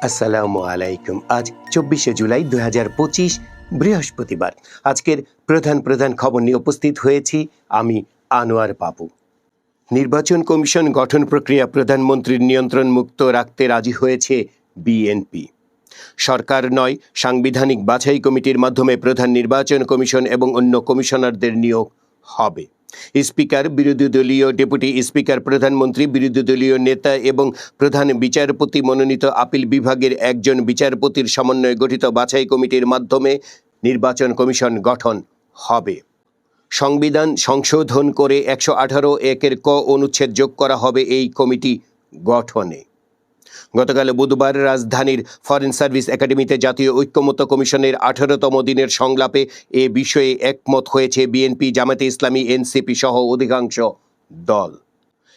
আসসালামু আলাইকুম। আজ ২৪শে জুলাই ২০২৫ বৃহস্পতিবার। আজকের প্রধান প্রধান খবর নিয়ে উপস্থিত হয়েছি আমি আনোয়ার বাবু। নির্বাচন কমিশন গঠন প্রক্রিয়া প্রধানমন্ত্রীর নিয়ন্ত্রণ মুক্ত রাখতে রাজি হয়েছে বিএনপি। সরকার নয়, সাংবিধানিক বাছাই কমিটির মাধ্যমে প্রধান নির্বাচন কমিশন এবং অন্য কমিশনারদের নিয়োগ হবে। স্পিকার, বিরোধী দলীয় ডেপুটি স্পিকার, প্রধানমন্ত্রী, বিরোধী দলীয় নেতা এবং প্রধান বিচারপতি মনোনীত আপিল বিভাগের একজন বিচারপতির সমন্বয়ে গঠিত বাছাই কমিটির মাধ্যমে নির্বাচন কমিশন গঠন হবে। সংবিধান সংশোধন করে ১১৮(১) ক অনুচ্ছেদ যোগ করা হবে এই কমিটি গঠনে। গতকাল বুধবার রাজধানীর ফরেন সার্ভিস একাডেমিতে জাতীয় ঐক্যমত্য কমিশনের ১৮তম দিনের সংলাপে এ বিষয়ে একমত হয়েছে বিএনপি, জামায়াতে ইসলামী, এনসিপি সহ অধিকাংশ দল।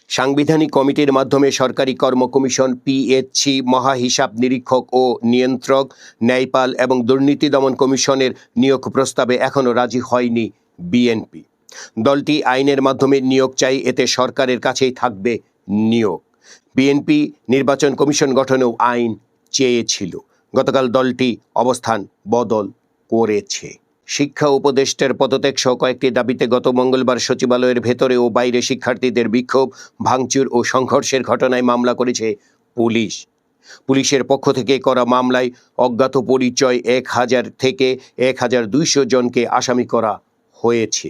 সাংবিধানিক কমিটির মাধ্যমে সরকারি কর্ম কমিশন, পিএসসি, মহাহিসাব নিরীক্ষক ও নিয়ন্ত্রক, ন্যায়পাল এবং দুর্নীতি দমন কমিশনের নিয়োগ প্রস্তাবে এখনও রাজি হয়নি বিএনপি। দলটি আইনের মাধ্যমে নিয়োগ চাই, এতে সরকারের কাছেই থাকবে নিয়োগ। বিএনপি নির্বাচন কমিশন গঠনেও আইন চেয়েছিল। গতকাল দলটি অবস্থান বদল করেছে। শিক্ষা উপদেষ্টার পদত্যাগ সহ কয়েকটি দাবিতে গত মঙ্গলবার সচিবালয়ের ভেতরে ও বাইরে শিক্ষার্থীদের বিক্ষোভ, ভাঙচুর ও সংঘর্ষের ঘটনায় মামলা করেছে পুলিশ। পুলিশের পক্ষ থেকে করা মামলায় অজ্ঞাত পরিচয় ১,০০০ থেকে ১,২০০ জনকে আসামি করা হয়েছে।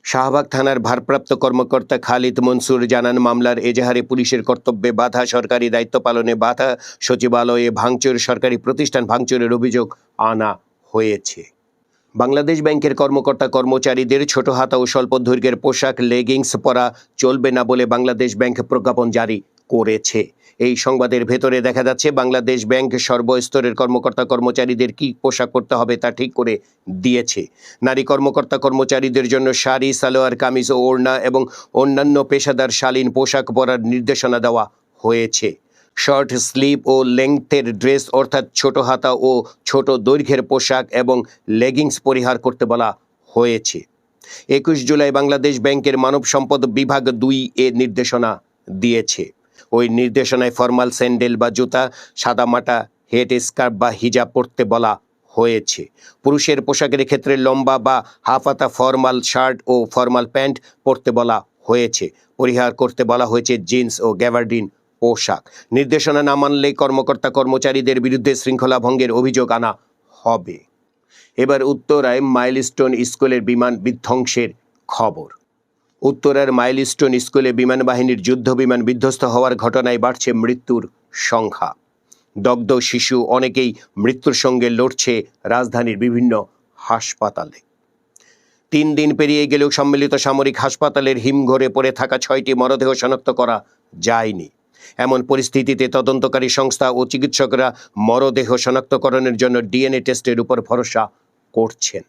শাহবাগ থানার ভারপ্রাপ্ত কর্মকর্তা খালিদ মনসুর জানান, মামলার এজাহারে পুলিশের কর্তব্যে বাধা, সরকারি দায়িত্ব পালনে বাধা, সচিবালয়ে ভাঙচুর, সরকারি প্রতিষ্ঠান ভাঙচুরের অভিযোগ আনা হয়েছে। বাংলাদেশ ব্যাংকের কর্মকর্তা কর্মচারীদের ছোট হাতা ও স্বল্প দৈর্ঘ্যের পোশাক, লেগিংস পরা চলবে না বলে বাংলাদেশ ব্যাংক প্রজ্ঞাপন জারি করেছে। এই সংবাদের ভেতরে দেখা যাচ্ছে বাংলাদেশ ব্যাংক সর্বস্তরের কর্মকর্তা কর্মচারীদের কি পোশাক পরতে হবে তা ঠিক করে দিয়েছে। নারী কর্মকর্তা কর্মচারীদের জন্য শাড়ি, সালোয়ার কামিজ ও ওড়না এবং অন্যান্য পেশাদার শালীন পোশাক পরার নির্দেশনা দেওয়া হয়েছে। শর্ট স্লিভ ও লেংথের ড্রেস অর্থাৎ ছোট হাতা ও ছোট দৈর্ঘ্যের পোশাক এবং লেগিংস পরিহার করতে বলা হয়েছে। ২১ জুলাই বাংলাদেশ ব্যাংকের মানব সম্পদ বিভাগ ২ এ নির্দেশনা দিয়েছে। ওই নির্দেশনায় ফরমাল স্যান্ডেল বা জুতা, সাদামাটা হেড স্কার্ফ বা হিজাব পরতে বলা হয়েছে। পুরুষের পোশাকের ক্ষেত্রে লম্বা বা হাফহাতা ফরমাল শার্ট ও ফরমাল প্যান্ট পরতে বলা হয়েছে। পরিহার করতে বলা হয়েছে জিন্স ও গ্যাবার্ডিন পোশাক। নির্দেশনা না মানলে কর্মকর্তা কর্মচারীদের বিরুদ্ধে শৃঙ্খলা ভঙ্গের অভিযোগ আনা হবে। এবার উত্তরায় মাইলস্টোন স্কুলের বিমান বিধ্বংসের খবর। উত্তরার মাইলস্টোন স্কুলে বিমান বাহিনীর যুদ্ধ বিমান বিধ্বস্ত হওয়ার ঘটনায় বাড়ছে মৃত্যুর সংখ্যা। দগ্ধ শিশু অনেকেই মৃত্যুর সঙ্গে লড়ছে রাজধানীর বিভিন্ন হাসপাতালে। ৩ দিন পেরিয়ে গেলেও সম্মিলিত সামরিক হাসপাতালের হিমঘরে পড়ে থাকা ৬টি মরদেহ শনাক্ত করা যায়নি। এমন পরিস্থিতিতে তদন্তকারী সংস্থা ও চিকিৎসকরা মরদেহ শনাক্তকরণের জন্য ডিএনএ টেস্টের উপর ভরসা করছেন।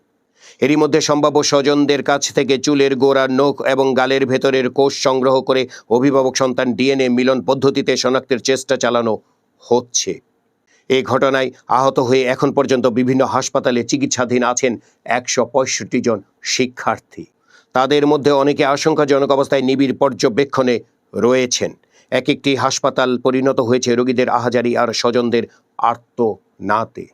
এরই মধ্যে সম্ভাব্য স্বজনদের কাছ থেকে চুলের গোড়া, নখ এবং গালের ভেতরের কোষ সংগ্রহ করে অভিভাবক সন্তান ডিএনএ মিলন পদ্ধতিতে শনাক্তের চেষ্টা চালানো হচ্ছে। এই ঘটনায় আহত হয়ে এখন পর্যন্ত বিভিন্ন হাসপাতালে চিকিৎসাধীন আছেন ১৬৫ জন শিক্ষার্থী। তাদের মধ্যে অনেকে আশঙ্কাজনক অবস্থায় নিবিড় পর্যবেক্ষণে রয়েছেন। এক একটি হাসপাতাল পরিণত হয়েছে রোগীদের আহাজারি আর স্বজনদের আর্তনাদে।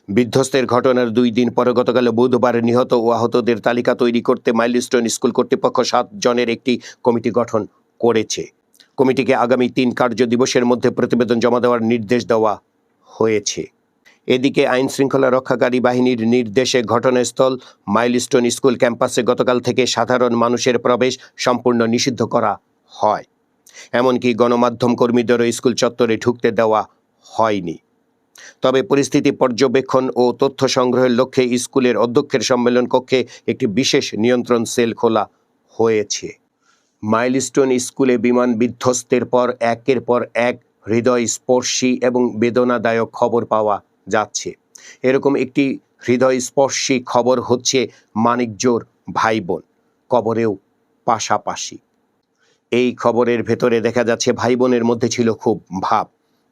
বিধ্বস্তের ঘটনার 2 দিন পরে গতকাল বুধবার নিহত ও আহতদের তালিকা তৈরি করতে মাইলস্টোন স্কুল কর্তৃপক্ষ 7 জনের একটি কমিটি গঠন করেছে। কমিটিকে আগামী 3 কার্য দিবসের মধ্যে প্রতিবেদন জমা দেওয়ার নির্দেশ দেওয়া হয়েছে। এদিকে আইন শৃঙ্খলা রক্ষাকারী বাহিনীর নির্দেশে ঘটনাস্থল মাইলস্টোন স্কুল ক্যাম্পাসে গতকাল থেকে সাধারণ মানুষের প্রবেশ সম্পূর্ণ নিষিদ্ধ করা হয়। এমনকি গণমাধ্যম কর্মীদেরও স্কুল চত্বরে ঢুকতে দেওয়া হয়নি। তবে পরিস্থিতি পর্যবেক্ষণ ও তথ্য সংগ্রহের লক্ষ্যে স্কুলের অধ্যক্ষের সম্মেলন কক্ষে একটি বিশেষ নিয়ন্ত্রণ সেল খোলা হয়েছে। মাইলস্টোন স্কুলে বিমান বিধ্বস্তের পর একের পর এক হৃদয়স্পর্শী এবং বেদনাদায়ক খবর পাওয়া যাচ্ছে। এরকম একটি হৃদয়স্পর্শী খবর হচ্ছে মানিকজোর ভাই বোন কবরেও পাশাপাশি। এই খবরের ভেতরে দেখা যাচ্ছে ভাই বোনের মধ্যে ছিল খুব ভাব।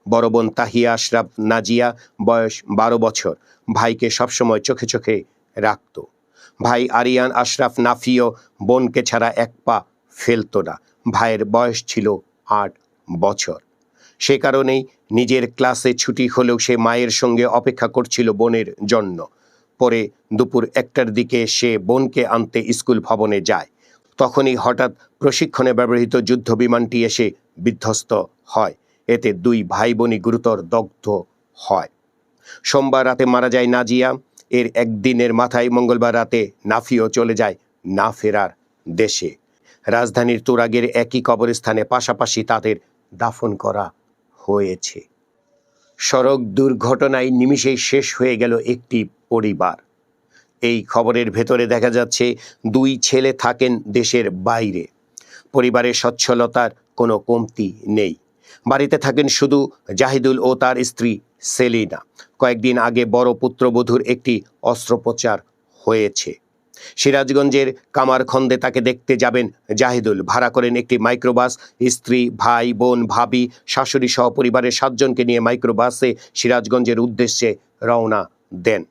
বড় বোন তাহিয়া আশরাফ নাজিয়া, বয়স 12 বছর, ভাইকে সবসময় চোখে চোখে রাখত। ভাই আরিয়ান আশরাফ নাফিও বোনকে ছাড়া এক পা ফেলত না। ভাইয়ের বয়স ছিল 8 বছর। সে কারণেই নিজের ক্লাসে ছুটি হলেও সে মায়ের সঙ্গে অপেক্ষা করছিল বোনের জন্য। পরে দুপুর 1টার দিকে সে বোনকে আনতে স্কুল ভবনে যায়। তখনই হঠাৎ প্রশিক্ষণে ব্যবহৃত যুদ্ধ বিমানটি এসে বিধ্বস্ত হয়। এতে 2 ভাই বোনই গুরুতর দগ্ধ হয়। সোমবার রাতে মারা যায় নাজিয়া। এর একদিনের মাথায় মঙ্গলবার রাতে নাফিও চলে যায় না ফেরার দেশে। রাজধানীর তুরাগের একই কবরস্থানে পাশাপাশি তাদের দাফন করা হয়েছে। সড়ক দুর্ঘটনায় নিমিষেই শেষ হয়ে গেল একটি পরিবার। এই খবরের ভেতরে দেখা যাচ্ছে 2 ছেলে থাকেন দেশের বাইরে। পরিবারের সচ্ছলতার কোনো কমতি নেই। বাড়িতে থাকেন শুধু জাহিদুল ও তার স্ত্রী সেলিনা। কয়েকদিন আগে বড় পুত্রবধূর একটি অস্ত্রোপচার হয়েছে। সিরাজগঞ্জের কামারখন্দে তাকে দেখতে যাবেন জাহিদুল। ভাড়া করেন একটি মাইক্রোবাস। স্ত্রী, ভাই, বোন, ভাবি, শাশুড়ি সহ পরিবারের 7 জনকে নিয়ে মাইক্রোবাসে সিরাজগঞ্জের উদ্দেশ্যে রওনা দেন।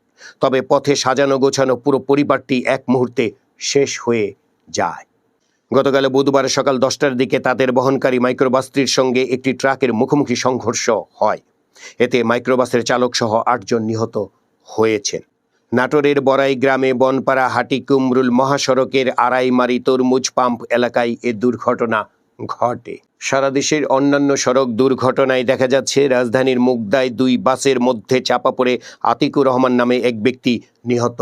তবে পথে সাজানো গোছানো পুরো পরিবারটি এক মুহূর্তে শেষ হয়ে যায়। গতকাল বুধবার সকাল 10টার দিকে তাদের বহনকারী মাইক্রোবাসটির সঙ্গে একটি ট্রাকের মুখোমুখি সংঘর্ষ হয়। এতে মাইক্রোবাসের চালক সহ 8 জন নিহত হয়েছেন। নাটোরের বড়াই গ্রামে বনপাড়া হাটিকুমরুল মহাসড়কের আড়াইমারি তরমুজ পাম্প এলাকায় এ দুর্ঘটনা ঘটে। সারা দেশের অন্যান্য সড়ক দুর্ঘটনায় দেখা যাচ্ছে রাজধানীর মুগদায় 2 বাসের মধ্যে চাপা পড়ে আতিকুর রহমান নামে এক ব্যক্তি নিহত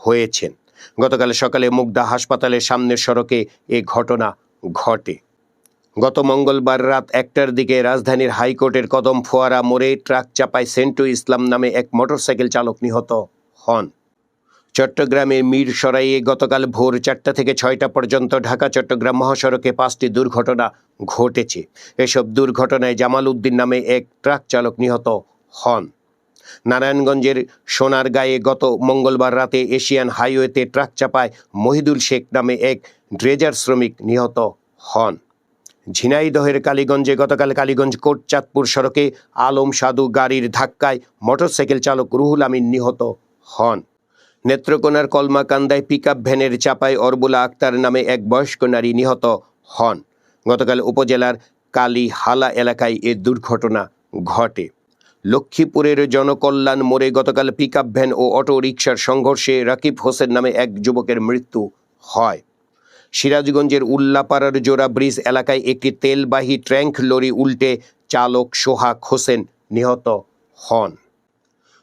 হয়েছেন। গতকাল সকালে মুগদা হাসপাতালের সামনের সড়কে এ ঘটনা ঘটে। গত মঙ্গলবার রাত 1টার দিকে রাজধানীর হাইকোর্টের কদম ফোয়ারা মোড়ে ট্রাক চাপায় সেন্টু ইসলাম নামে এক মোটরসাইকেল চালক নিহত হন। চট্টগ্রামের মিরসরাইয়ে গতকাল ভোর 4টা থেকে 6টা পর্যন্ত ঢাকা চট্টগ্রাম মহাসড়কে 5টি দুর্ঘটনা ঘটেছে। এসব দুর্ঘটনায় জামাল উদ্দিন নামে এক ট্রাক চালক নিহত হন। নারায়ণগঞ্জের সোনারগাঁয়ে গত মঙ্গলবার রাতে এশিয়ান হাইওয়েতে ট্রাক চাপায় মহিদুল শেখ নামে এক ড্রেজার শ্রমিক নিহত হন। ঝিনাইদহের কালীগঞ্জে গতকাল কালীগঞ্জ কোট চাঁদপুর সড়কে আলম সাধু গাড়ির ধাক্কায় মোটরসাইকেল চালক রুহুল আমিন নিহত হন। নেত্রকোনার কলমাকান্দায় পিকআপ ভ্যানের চাপায় অরবুলা আক্তার নামে এক বয়স্ক নারী নিহত হন। গতকাল উপজেলার কালীহালা এলাকায় এ দুর্ঘটনা ঘটে। লক্ষ্মীপুরের জনকল্যাণ মোড়ে গতকাল পিকআপ ভ্যান ও অটো রিকশার সংঘর্ষে রাকিব হোসেন নামে এক যুবকের মৃত্যু হয়। সিরাজগঞ্জের উল্লাপাড়ার জোড়া ব্রিজ এলাকায় একটি তেলবাহী ট্যাঙ্ক লরি উল্টে চালক সোহাগ হোসেন নিহত হন।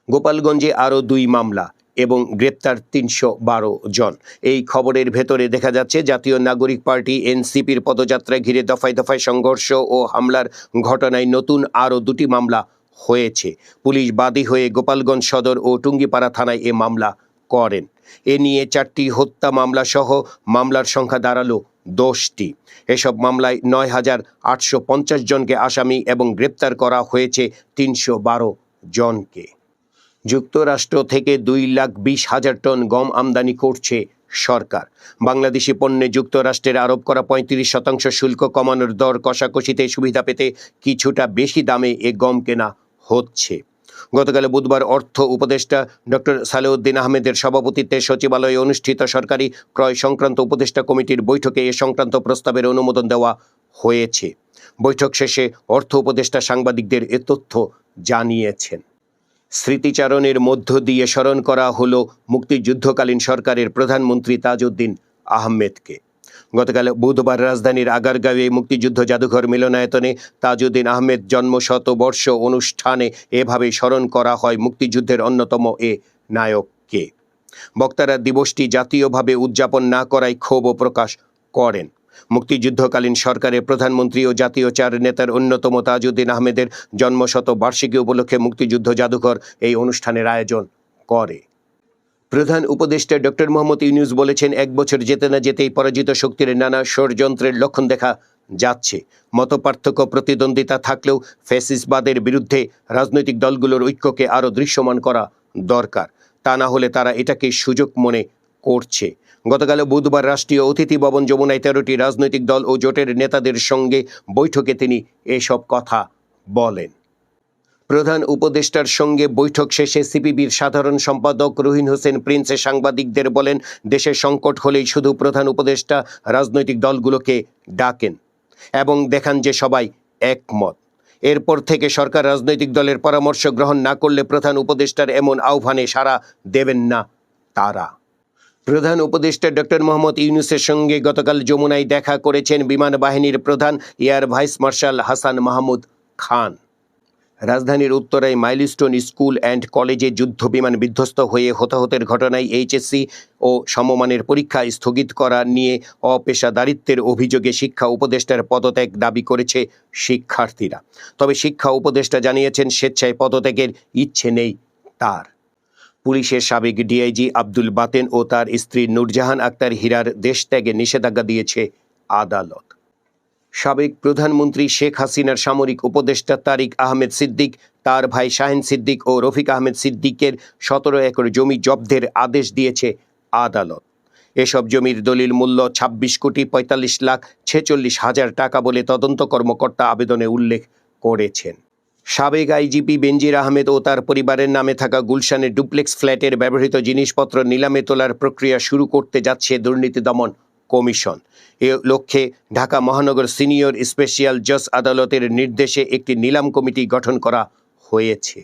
গোপালগঞ্জে আরও 2 মামলা এবং গ্রেপ্তার 312 জন। এই খবরের ভেতরে দেখা যাচ্ছে জাতীয় নাগরিক পার্টি এনসিপির পদযাত্রা ঘিরে দফায় দফায় সংঘর্ষ ও হামলার ঘটনায় নতুন আরও 2টি মামলা হয়েছে। পুলিশ বাদী হয়ে গোপালগঞ্জ সদর ও টুঙ্গিপাড়া থানায় এ মামলা করেন। এ নিয়ে 4টি হত্যা মামলা সহ মামলার সংখ্যা দাঁড়ালো 10টি। এসব মামলায় 9,850 জনকে আসামি এবং গ্রেপ্তার করা হয়েছে 312 জনকে। যুক্তরাষ্ট্র থেকে 2,20,000 টন গম আমদানি করছে সরকার। বাংলাদেশি পণ্যে যুক্তরাষ্ট্রের আরোপ করা 35% শুল্ক কমানোর দর কষাকষিতে সুবিধা পেতে কিছুটা বেশি দামে এ গম কেনা হচ্ছে। গতকাল বুধবার অর্থ উপদেষ্টা ডক্টর সালেউদ্দিন আহমেদের সভাপতিত্বে সচিবালয়ে অনুষ্ঠিত সরকারি ক্রয় সংক্রান্ত উপদেষ্টা কমিটির বৈঠকে এ সংক্রান্ত প্রস্তাবের অনুমোদন দেওয়া হয়েছে। বৈঠক শেষে অর্থ উপদেষ্টা সাংবাদিকদের এ তথ্য জানিয়েছেন। স্মৃতিচারণের মধ্য দিয়ে স্মরণ করা হলো মুক্তিযুদ্ধকালীন সরকারের প্রধানমন্ত্রী তাজউদ্দিন আহমেদকে। গতকাল বুধবার রাজধানীর আগারগাঁওয়ে মুক্তিযুদ্ধ জাদুঘর মিলনায়তনে তাজউদ্দিন আহমেদ জন্মশতবর্ষ অনুষ্ঠানে এভাবে স্মরণ করা হয় মুক্তিযুদ্ধের অন্যতম এ নায়ককে। বক্তারা দিবসটি জাতীয়ভাবে উদযাপন না করায় ক্ষোভ প্রকাশ করেন। মুক্তিযুদ্ধকালীন সরকারের প্রধানমন্ত্রী ও জাতীয় 4 নেতার অন্যতম তাজউদ্দিন আহমেদের জন্মশতবার্ষিকী উপলক্ষে মুক্তিযুদ্ধ জাদুঘর এই অনুষ্ঠানের আয়োজন করে। প্রধান উপদেষ্টা ডক্টর মোহাম্মদ ইউনূস বলেছেন, 1 বছর যেতে না যেতেই পরাজিত শক্তির নানা ষড়যন্ত্রের লক্ষণ দেখা যাচ্ছে। মতপার্থক্য প্রতিদ্বন্দ্বিতা থাকলেও ফ্যাসিসবাদের বিরুদ্ধে রাজনৈতিক দলগুলোর ঐক্যকে আরও দৃশ্যমান করা দরকার। তা না হলে তারা এটাকে সুযোগ মনে করছে। গতকাল বুধবার রাষ্ট্রীয় অতিথি ভবন যমুনায় 13টি রাজনৈতিক দল ও জোটের নেতাদের সঙ্গে বৈঠকে তিনি এসব কথা বলেন। প্রধান উপদেষ্টার সঙ্গে বৈঠক শেষে সিপিবির সাধারণ সম্পাদক রুহিন হোসেন প্রিন্স সাংবাদিকদের বলেন, দেশের সংকট হলেই শুধু প্রধান উপদেষ্টা রাজনৈতিক দলগুলোকে ডাকেন এবং দেখান যে সবাই একমত। এরপর থেকে সরকার রাজনৈতিক দলের পরামর্শ গ্রহণ না করলে প্রধান উপদেষ্টার এমন আহ্বানে সাড়া দেবেন না তারা। প্রধান উপদেষ্টা ডক্টর মোহাম্মদ ইউনূসের সঙ্গে গতকাল যমুনায় দেখা করেছেন বিমান বাহিনীর প্রধান air vice marshal Hasan Mahmud Khan. রাজধানীর উত্তরায় মাইলস্টোন স্কুল অ্যান্ড কলেজে যুদ্ধ বিমান বিধ্বস্ত হয়ে হতাহতের ঘটনায় এইচএসসি ও সমমানের পরীক্ষা স্থগিত করা নিয়ে অপেশাদারিত্বের অভিযোগে শিক্ষা উপদেষ্টার পদত্যাগ দাবি করেছে শিক্ষার্থীরা। তবে শিক্ষা উপদেষ্টা জানিয়েছেন স্বেচ্ছায় পদত্যাগের ইচ্ছে নেই তার। পুলিশের সাবেক ডিআইজি আব্দুল বাতেন ও তার স্ত্রী নূরজাহান আক্তার হীরার দেশত্যাগে নিষেধাজ্ঞা দিয়েছে আদালত। সাবেক প্রধানমন্ত্রী শেখ হাসিনার সামরিক উপদেষ্টা তারিক আহমেদ সিদ্দিক, তার ভাই শাহিন সিদ্দিক ও রফিক আহমেদ সিদ্দিকের 17 একর জমি জব্দের আদেশ দিয়েছে আদালত। এসব জমির দলিল মূল্য 26,45,46,000 টাকা বলে তদন্ত কর্মকর্তা আবেদনে উল্লেখ করেছেন। সাবেক আইজিপি বেনজির আহমেদ ও তার পরিবারের নামে থাকা গুলশানের ডুপ্লেক্স ফ্ল্যাটের ব্যবহৃত জিনিসপত্র নিলামে তোলার প্রক্রিয়া শুরু করতে যাচ্ছে দুর্নীতি দমন কমিশন। এ লক্ষ্যে ঢাকা মহানগর সিনিয়র স্পেশাল জজ আদালতের নির্দেশে একটি নিলাম কমিটি গঠন করা হয়েছে।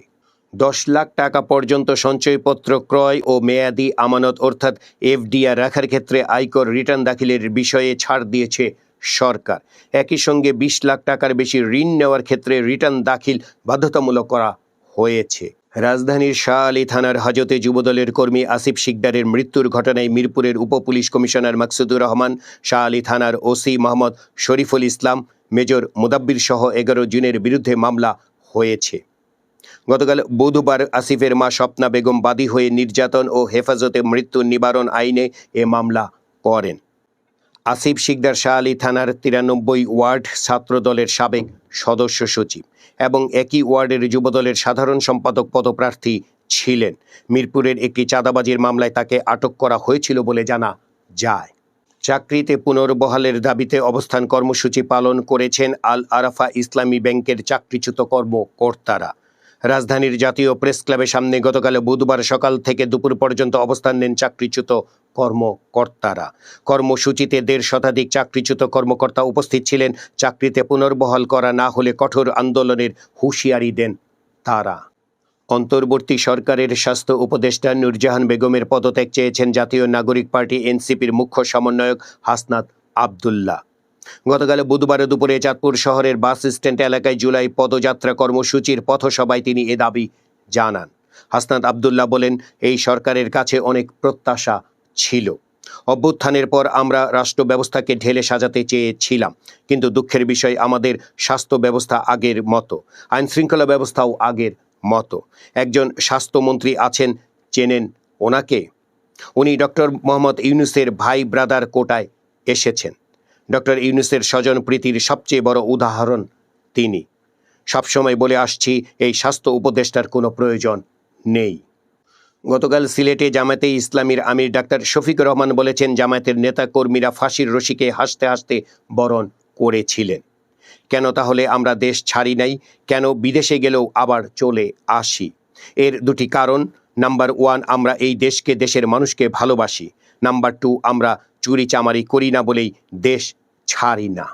10 লাখ টাকা পর্যন্ত সঞ্চয়পত্র ক্রয় ও মেয়াদি আমানত অর্থাৎ এফডিআর রাখার ক্ষেত্রে আয়কর রিটার্ন দাখিলের বিষয়ে ছাড় দিয়েছে সরকার। একই সঙ্গে 20 লাখ টাকার বেশি ঋণ নেওয়ার ক্ষেত্রে রিটার্ন দাখিল বাধ্যতামূলক করা হয়েছে। রাজধানীর শাহ আলী থানার হাজতে যুবদলের কর্মী আসিফ শিকদারের মৃত্যুর ঘটনায় মিরপুরের উপপুলিশ কমিশনার মাকসুদুর রহমান, শাহ আলী থানার ওসি মোহাম্মদ শরীফুল ইসলাম, মেজর মুদাব্বির সহ 11 জনের বিরুদ্ধে মামলা হয়েছে। গতকাল বুধবার আসিফের মা স্বপ্না বেগম বাদী হয়ে নির্যাতন ও হেফাজতে মৃত্যু নিবারণ আইনে এ মামলা করেন। আসিফ শিকদার শাহ আলী থানার 93 ওয়ার্ড ছাত্রদলের সাবেক সদস্য সচিব এবং একই ওয়ার্ডের যুবদলের সাধারণ সম্পাদক পদপ্রার্থী ছিলেন। মিরপুরের একটি চাঁদাবাজির মামলায় তাকে আটক করা হয়েছিল বলে জানা যায়। চাকরিতে পুনর্বহালের দাবিতে অবস্থান কর্মসূচি পালন করেছেন আল আরাফা ইসলামী ব্যাংকের চাকরিচ্যুত কর্মকর্তারা। রাজধানীর জাতীয় প্রেস ক্লাবের সামনে গতকাল বুধবার সকাল থেকে দুপুর পর্যন্ত অবস্থান নেন চাকরিচ্যুত কর্মকর্তারা। কর্মসূচিতে 1.5 শতাধিক চাকরিচ্যুত কর্মকর্তা উপস্থিত ছিলেন। চাকরিতে পুনর্বহাল করা না হলে কঠোর আন্দোলনের হুঁশিয়ারি দেন তারা। অন্তর্বর্তী সরকারের স্বাস্থ্য উপদেষ্টা নূরজাহান বেগমের পদত্যাগ চেয়েছেন জাতীয় নাগরিক পার্টি এনসিপির মুখ্য সমন্বয়ক হাসনাত আব্দুল্লাহ। গতকাল বুধবার দুপুরে চাঁদপুর শহরের বাস স্ট্যান্ড এলাকায় জুলাই পদযাত্রা কর্মসূচির পথসভায় তিনি এ দাবি জানান। হাসনাত আব্দুল্লাহ বলেন, এই সরকারের কাছে অনেক প্রত্যাশা ছিল। অভ্যুত্থানের পর আমরা রাষ্ট্র ব্যবস্থাকে ঢেলে সাজাতে চেয়েছিলাম, কিন্তু দুঃখের বিষয় আমাদের স্বাস্থ্য ব্যবস্থা আগের মতো, আইন শৃঙ্খলা ব্যবস্থাও আগের মতো। একজন স্বাস্থ্যমন্ত্রী আছেন, চেনেন ওনাকে? উনি ডক্টর মোহাম্মদ ইউনূসের ভাই ব্রাদার কোটায় এসেছেন। ডক্টর ইউনূসের স্বজন প্রীতির সবচেয়ে বড় উদাহরণ তিনি। সবসময় বলে আসছি, এই স্বাস্থ্য উপদেষ্টার কোনো প্রয়োজন নেই। গতকাল সিলেটে জামায়াতে ইসলামীর আমির ডাক্তার শফিকুর রহমান বলেছেন, জামায়াতের নেতা কর্মীরা ফাঁসির রশিকে হাসতে হাসতে বরণ করেছিলেন। কেন তাহলে আমরা দেশ ছাড়ি নাই? কেন বিদেশে গেলেও আবার চলে আসি? এর দুটি কারণ। নাম্বার 1, আমরা এই দেশকে, দেশের মানুষকে ভালোবাসি। নাম্বার 2, আমরা চুরি চামারি করি না বলেই দেশ ছাড়ি না।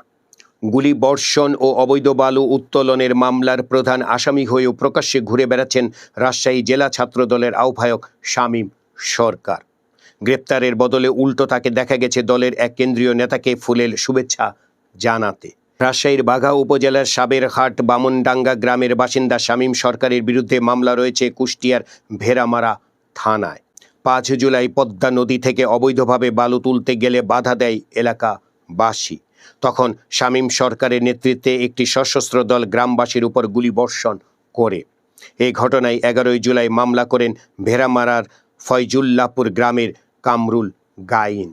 গুলি বর্ষণ ও অবৈধ বালু উত্তোলনের মামলার প্রধান আসামি হয়েও প্রকাশ্যে ঘুরে বেড়াচ্ছেন রাজশাহী জেলা ছাত্রদলের আহ্বায়ক শামীম সরকার। গ্রেপ্তারের বদলে উল্টো তাকে দেখা গেছে দলের এক কেন্দ্রীয় নেতাকে ফুলেল শুভেচ্ছা জানাতে। রাজশাহীর বাঘা উপজেলার সাবেরহাট বামনডাঙ্গা গ্রামের বাসিন্দা শামীম সরকারের বিরুদ্ধে মামলা রয়েছে কুষ্টিয়ার ভেড়ামারা থানায়। 5 জুলাই পদ্মা নদী থেকে অবৈধভাবে বালু তুলতে গেলে বাধা দেয় এলাকাবাসী। তখন শামীম সরকারের নেতৃত্বে একটি সশস্ত্র দল গ্রামবাসীর উপর গুলি বর্ষণ করে। এই ঘটনায় 11 জুলাই মামলা করেন ভেড়ামারার ফয়জুল্লাপুর গ্রামের কামরুল গাইন।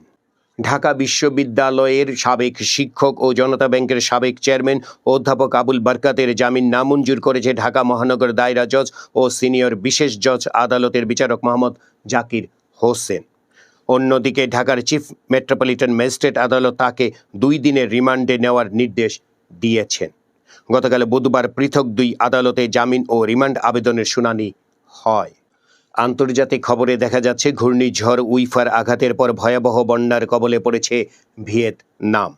ঢাকা বিশ্ববিদ্যালয়ের সাবেক শিক্ষক ও জনতা ব্যাংকের সাবেক চেয়ারম্যান অধ্যাপক আবুল বারকাতের জামিন নামঞ্জুর করেছে ঢাকা মহানগর দায়রা জজ ও সিনিয়র বিশেষ জজ আদালতের বিচারক মোহাম্মদ জাকির হোসেন। অন্যদিকে ঢাকার চিফ মেট্রোপলিটন ম্যাজিস্ট্রেট আদালত তাকে 2 দিনের রিমান্ডে নেওয়ার নির্দেশ দিয়েছেন। গতকাল বুধবার পৃথক 2 আদালতে জামিন ও রিমান্ড আবেদনের শুনানি হয়। আন্তর্জাতিক খবরে দেখা যাচ্ছে, ঘূর্ণিঝড় উইফার আঘাতের পর ভয়াবহ বন্যার কবলে পড়েছে ভিয়েতনাম।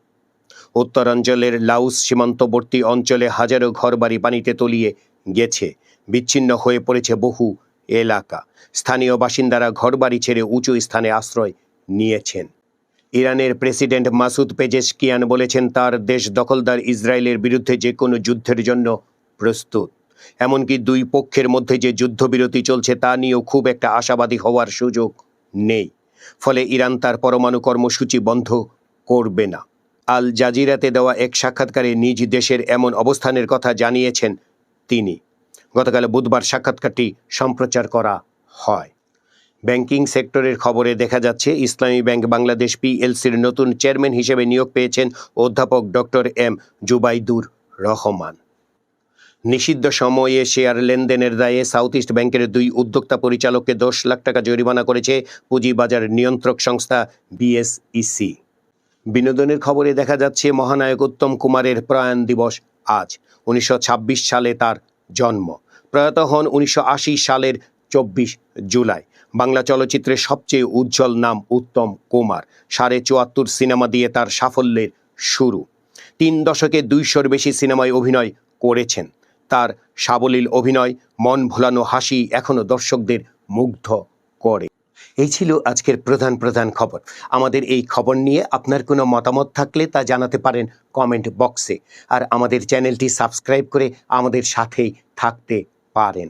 উত্তরাঞ্চলের লাউস সীমান্তবর্তী অঞ্চলে হাজারো ঘরবাড়ি পানিতে তলিয়ে গেছে, বিচ্ছিন্ন হয়ে পড়েছে বহু এলাকা। স্থানীয় বাসিন্দারা ঘরবাড়ি ছেড়ে উঁচু স্থানে আশ্রয় নিয়েছেন। ইরানের প্রেসিডেন্ট মাসুদ পেজেশকিয়ান বলেছেন তার দেশ দখলদার ইসরায়েলের বিরুদ্ধে যে কোনো যুদ্ধের জন্য প্রস্তুত। এমনকি দুই পক্ষের মধ্যে যে যুদ্ধবিরতি চলছে তা নিয়েও খুব একটা আশাবাদী হওয়ার সুযোগ নেই। ফলে ইরান তার পরমাণু কর্মসূচি বন্ধ করবে না। আল জাজিরাতে দেওয়া এক সাক্ষাৎকারে নিজ দেশের এমন অবস্থানের কথা জানিয়েছেন তিনি। গতকাল বুধবার সাক্ষাৎকারটি সম্প্রচার করা হয়। ব্যাংকিং সেক্টরের খবরে দেখা যাচ্ছে ইসলামী ব্যাংক বাংলাদেশ পিএলসির নতুন চেয়ারম্যান হিসেবে নিয়োগ পেয়েছেন অধ্যাপক ডক্টর এম জুবাইদুর রহমান। নিষিদ্ধ সময়ে শেয়ার লেনদেনের দায়ে সাউথ ইস্ট ব্যাংকের দুই উদ্যোক্তা পরিচালককে 10 লাখ টাকা জরিমানা করেছে পুঁজিবাজার নিয়ন্ত্রক সংস্থা বিএসইসি। বিনোদনের খবরে দেখা যাচ্ছে মহানায়ক উত্তম কুমারের প্রয়াণ দিবস আজ। 1926 সালে তার জন্ম। প্রয়াত হন 1980 সালের 24 জুলাই। বাংলা চলচ্চিত্রের সবচেয়ে উজ্জ্বল নাম উত্তম কুমার। 74 সিনেমা দিয়ে তার সাফল্যের শুরু। 3 দশকে 200-র বেশি সিনেমায় অভিনয় করেছেন। তার সাবলীল অভিনয়, মন ভোলানো হাসি এখনো দর্শকদের মুগ্ধ করে। এই ছিল আজকের প্রধান খবর। আমাদের এই খবর নিয়ে আপনার কোনো মতামত থাকলে তা জানাতে পারেন কমেন্ট বক্সে। আর আমাদের চ্যানেলটি সাবস্ক্রাইব করে আমাদের সাথেই থাকতে পারেন।